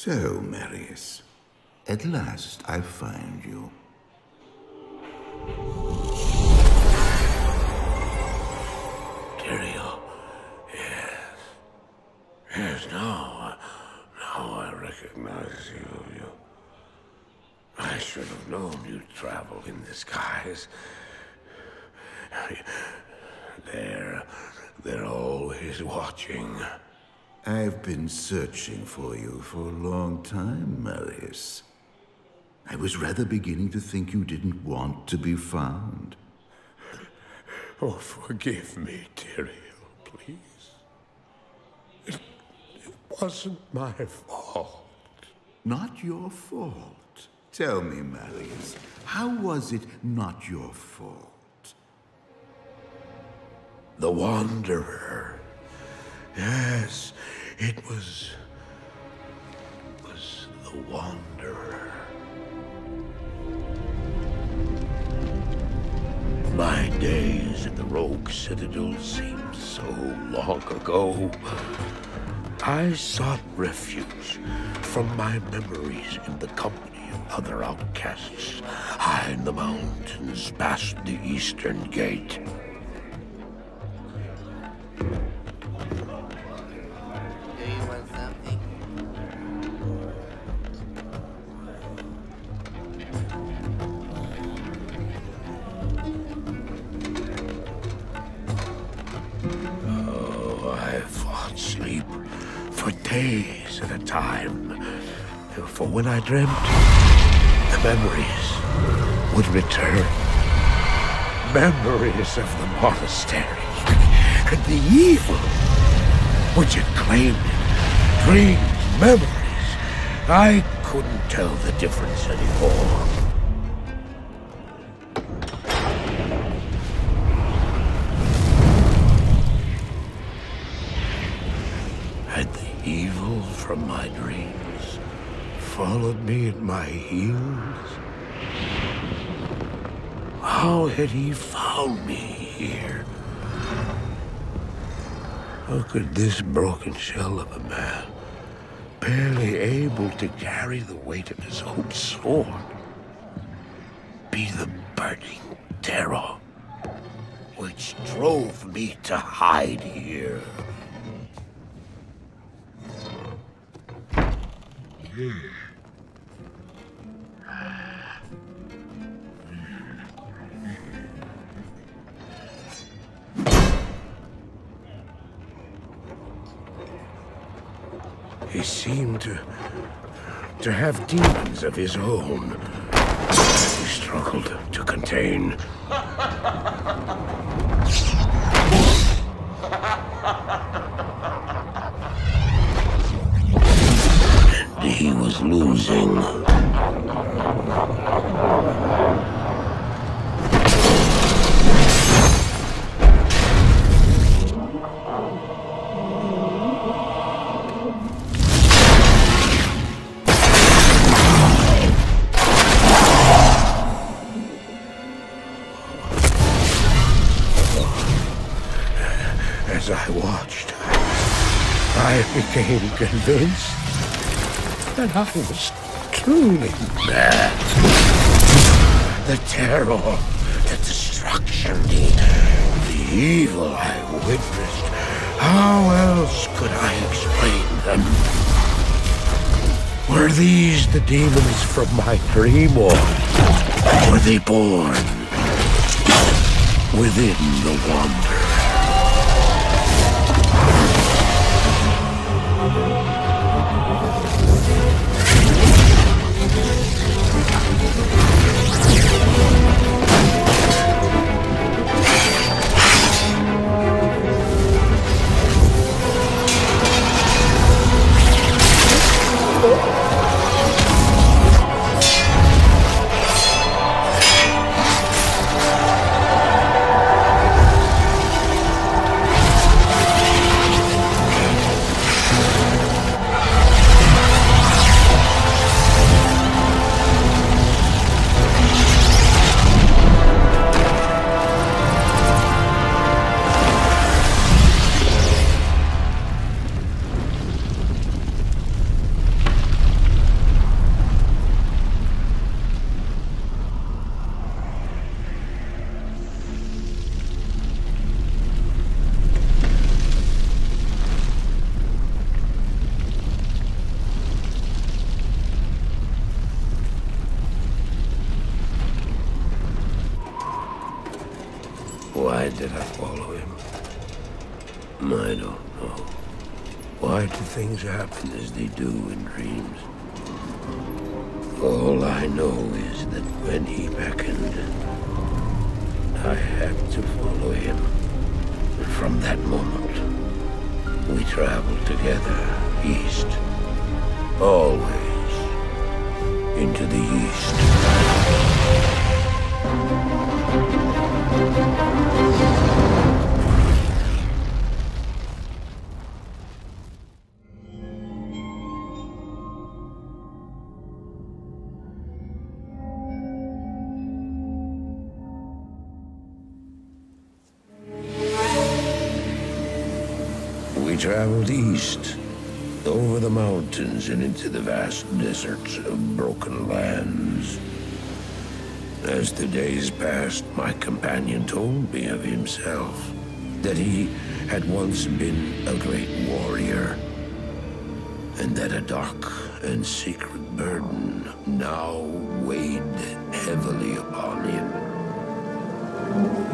So, Marius, at last I find you. Tyrael, yes. Yes, now I recognize you. I should have known you'd travel in disguise. They're always watching. I've been searching for you for a long time, Marius. I was rather beginning to think you didn't want to be found. Oh, forgive me, Tyrael, please. It wasn't my fault. Not your fault. Tell me, Marius, how was it not your fault? The Wanderer. Yes, it was the Wanderer. My days at the Rogue Citadel seemed so long ago. I sought refuge from my memories in the company of other outcasts, high in the mountains past the Eastern Gate. Sleep for days at a time. For when I dreamt, the memories would return. Memories of the monastery and the evil which had claimed it. Dreams, memories. I couldn't tell the difference anymore. Evil from my dreams followed me at my heels. How had he found me here? How could this broken shell of a man, barely able to carry the weight of his own sword, be the burning terror which drove me to hide here? He seemed to have demons of his own. He struggled to contain. And he was losing. As I watched, I became convinced that I was truly mad. The terror, the destruction, the evil I witnessed. How else could I explain them? Were these the demons from my dream, or were they born within the Wanderer? I don't know. Why do things happen as they do in dreams? All I know is that when he beckoned, I had to follow him. And from that moment, we traveled together east. Always into the east. We traveled east, over the mountains and into the vast deserts of broken lands. As the days passed, my companion told me of himself, that he had once been a great warrior, and that a dark and secret burden now weighed heavily upon him.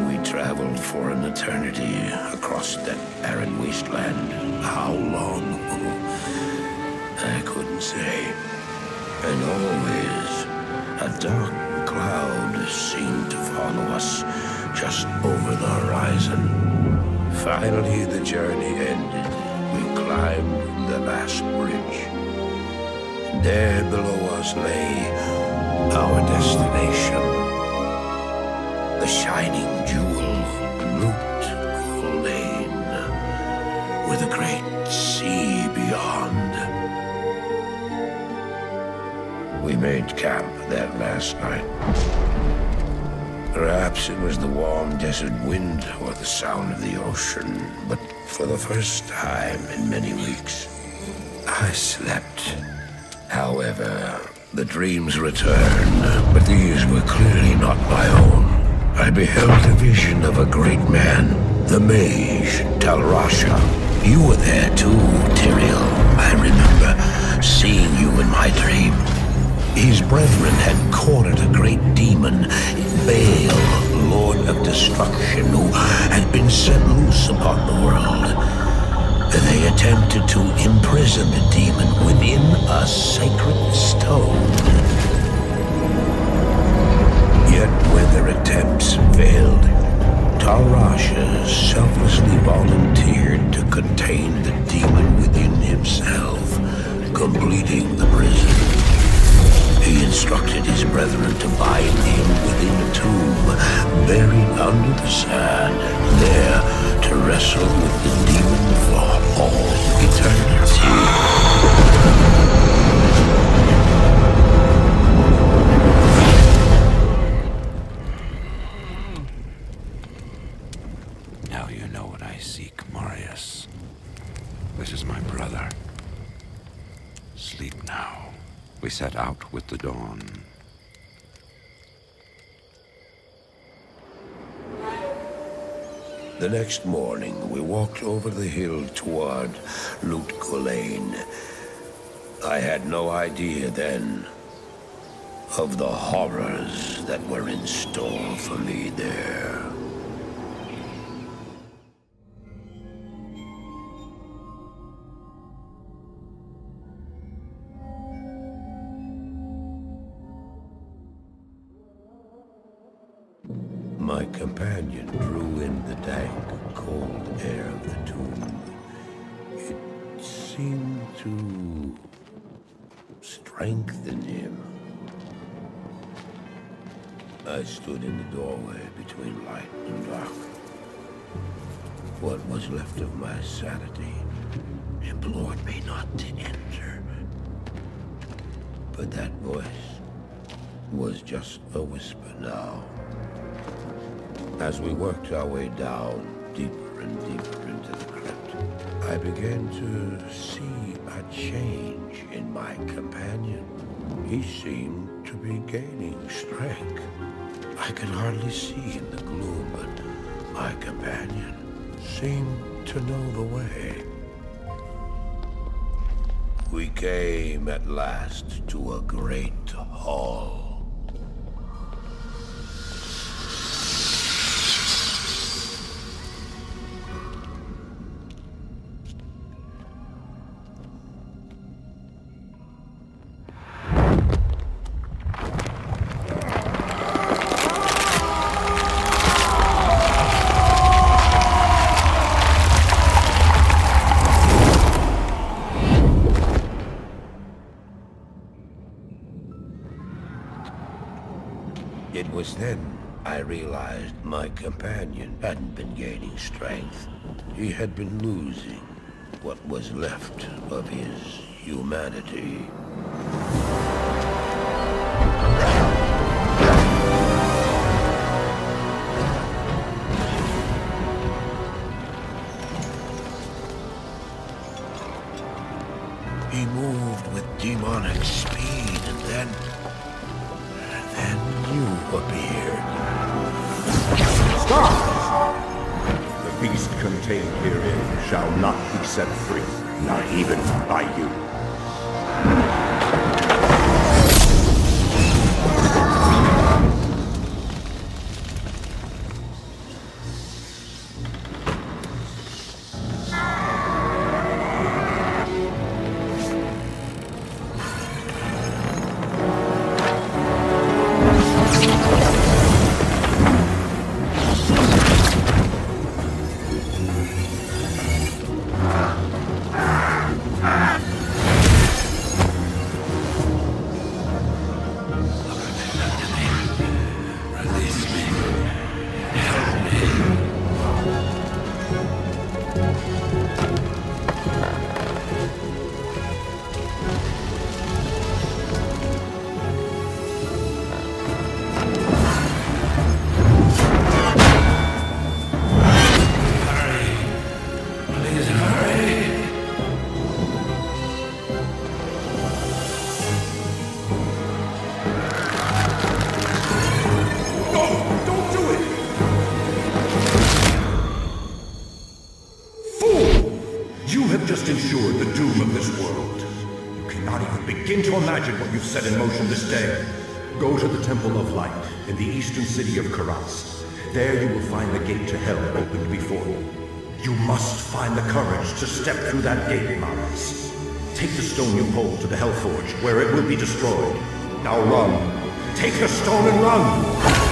We traveled for an eternity across that arid wasteland. How long? I couldn't say. And always, a dark cloud seemed to follow us just over the horizon. Finally, the journey ended. We climbed the last bridge. There below us lay our destination. The shining jewel, Lane, with a great sea beyond. We made camp that last night. Perhaps it was the warm desert wind or the sound of the ocean, but for the first time in many weeks, I slept. However, the dreams returned, but these were clearly not my own. I beheld a vision of a great man, the mage, Talrasha. You were there too, Tyrael. I remember seeing you in my dream. His brethren had cornered a great demon, Baal, Lord of Destruction, who had been set loose upon the world. They attempted to imprison the demon within a sacred stone. Yet when their attempts failed, Talrasha selflessly volunteered to contain the demon within himself, completing the prison. He instructed his brethren to bind him within a tomb, buried under the sand, there to wrestle with the demon for all eternity. Now you know what I seek, Marius. This is my brother. Sleep now. We set out with the dawn. The next morning, we walked over the hill toward Lane. I had no idea then of the horrors that were in store for me there. My companion drew in the dank, cold air of the tomb. It seemed to strengthen him. I stood in the doorway between light and dark. What was left of my sanity implored me not to enter. But that voice was just a whisper now. As we worked our way down, deeper and deeper into the crypt, I began to see a change in my companion. He seemed to be gaining strength. I could hardly see in the gloom, but my companion seemed to know the way. We came at last to a great hall. was then I realized my companion hadn't been gaining strength. He had been losing what was left of his humanity. He moved with demonic speed, and then you appeared. Stop! The beast contained herein shall not be set free, not even by you. Ensured the doom of this world. You cannot even begin to imagine what you've set in motion this day. Go to the Temple of Light in the eastern city of Karas. There you will find the gate to hell opened before you. You must find the courage to step through that gate, Marius. Take the stone you hold to the Hellforge, where it will be destroyed. Now run. Take the stone and run!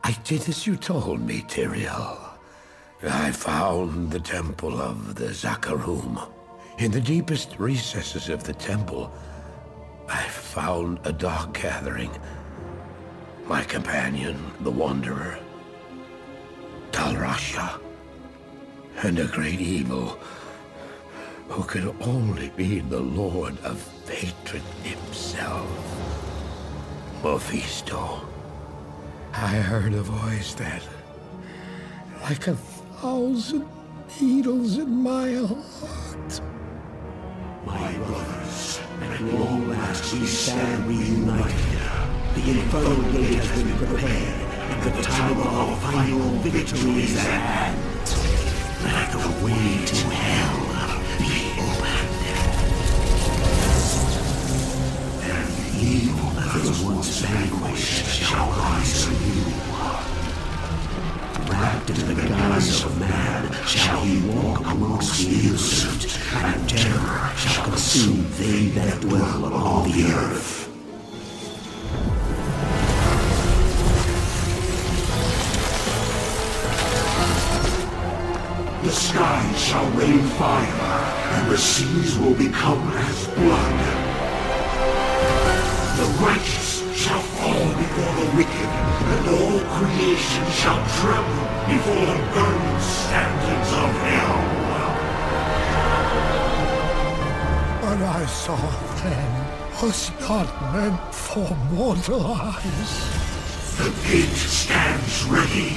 I did as you told me, Tyrael. I found the temple of the Zakarum. In the deepest recesses of the temple, I found a dark gathering. My companion, the Wanderer, Talrasha, and a great evil who could only be the Lord of Hatred himself, Mephisto. I heard a voice that, like 1,000 needles in my heart. My brothers, at long last we stand reunited. The infernal gate has been prepared, and the time of our final victory is at hand. Let the way to hell be opened. And the evil that was once vanquished shall rise anew. Wrapped in the guise of man shall he walk amongst the innocent, and terror shall consume they that dwell upon the earth. The skies shall rain fire, and the seas will become as blood. The righteous shall fall before the wicked, and all creation shall tremble before the burning standards of hell. What I saw then was not meant for mortal eyes. The gate stands ready.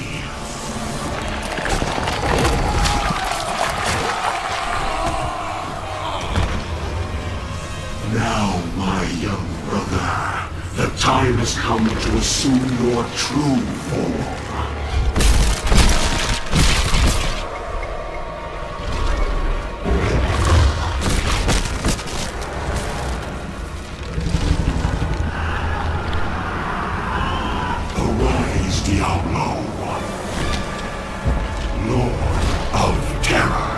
Now, my young brother, the time has come to assume your true form. Rise, Diablo. Lord of Terror.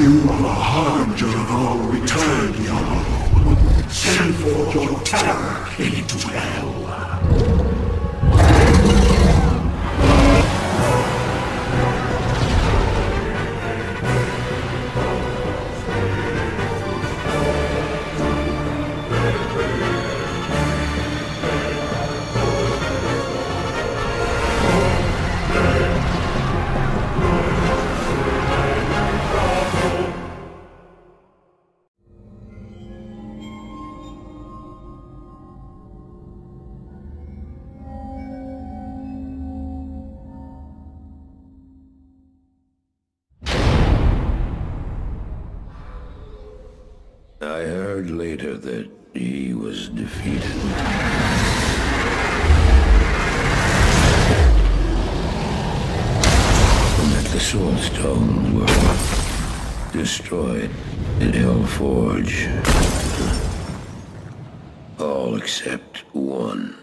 You are the harbinger of our return, Diablo. Send forth your terror into hell. I heard later that he was defeated. And that the Soul Stones were destroyed in Hellforge. All except one.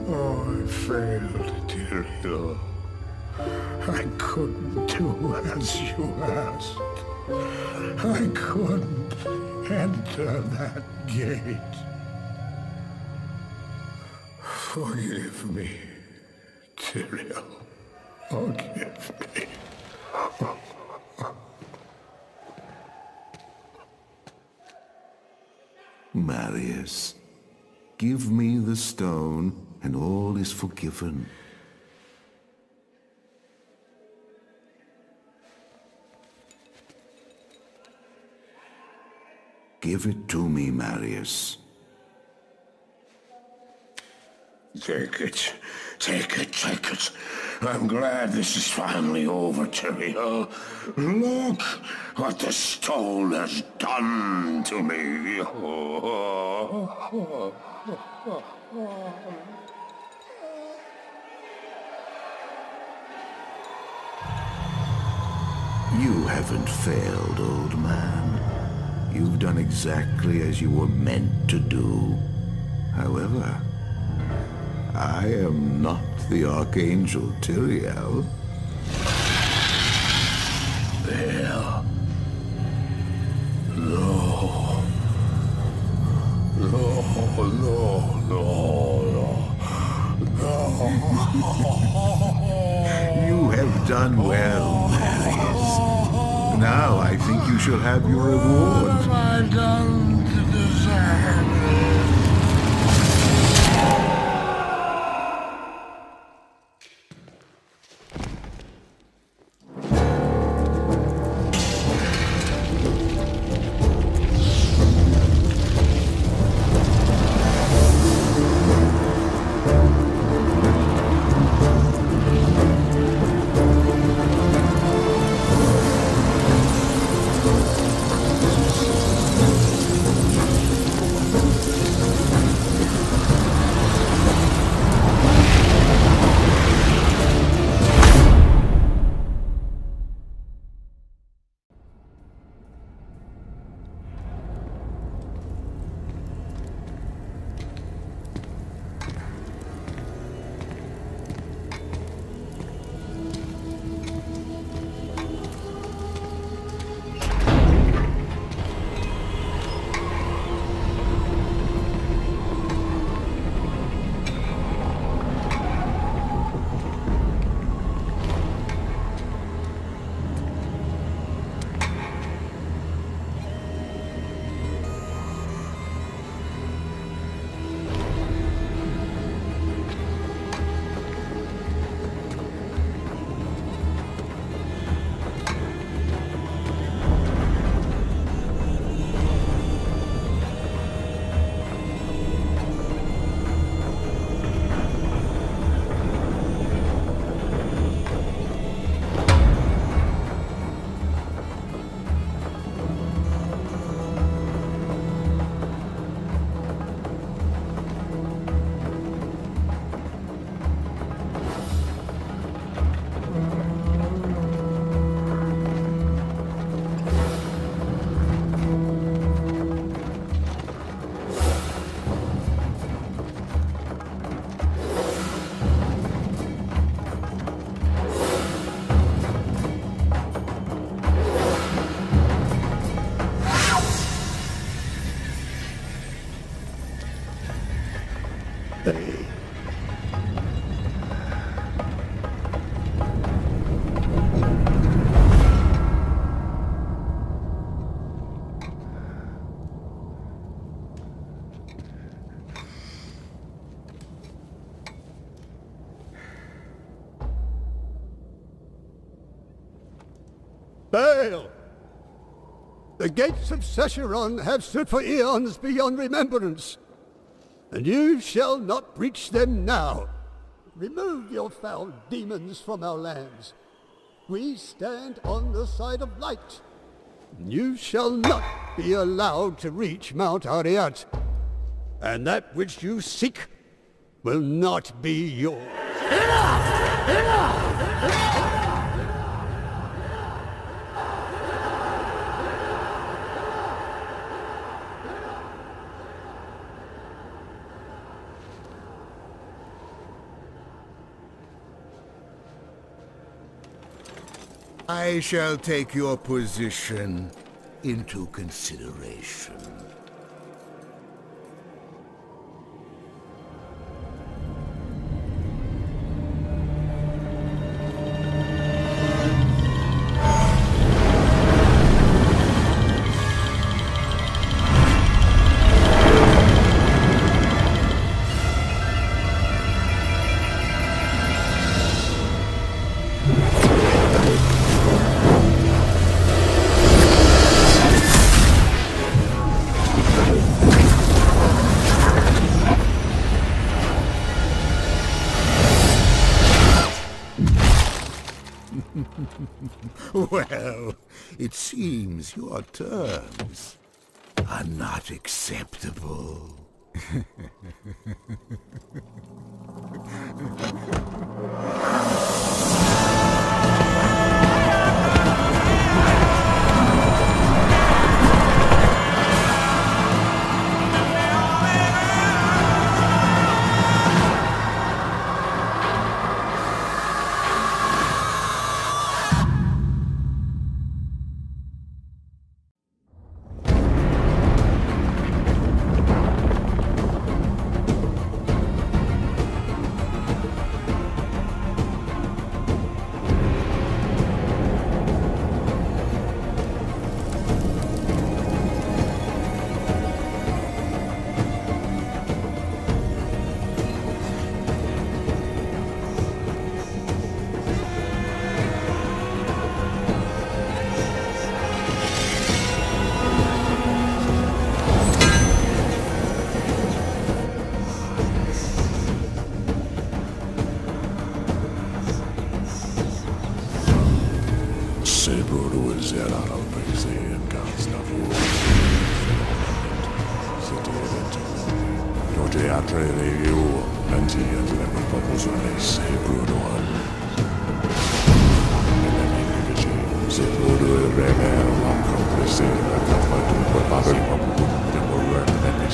Oh, I failed, Diablo. I couldn't do as you asked. I couldn't enter that gate. Forgive me, Tyrael. Forgive me. Marius, give me the stone, and all is forgiven. Give it to me, Marius. Take it. Take it, take it. I'm glad this is finally over, Tyrael. Look what the stone has done to me. You haven't failed, old man. You've done exactly as you were meant to do. However, I am not the Archangel Tyrael. Well, no. No, no, no, no. You have done well, Marius. Now I think you shall have your reward. What have I done to deserve it? Baal! The gates of Sescheron have stood for eons beyond remembrance, and you shall not breach them now. Remove your foul demons from our lands. We stand on the side of light. You shall not be allowed to reach Mount Ariat, and that which you seek will not be yours. Enough! Enough! I shall take your position into consideration. Well, it seems your terms are not acceptable.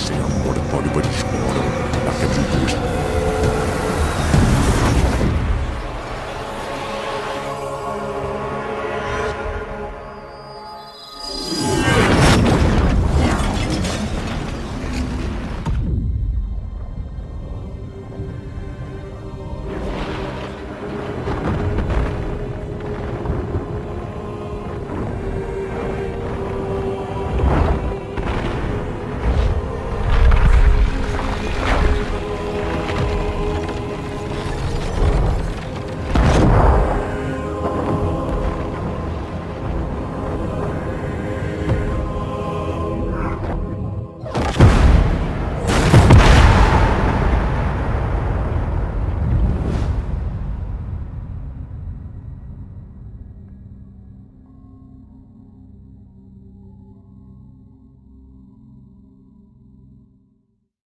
Siamo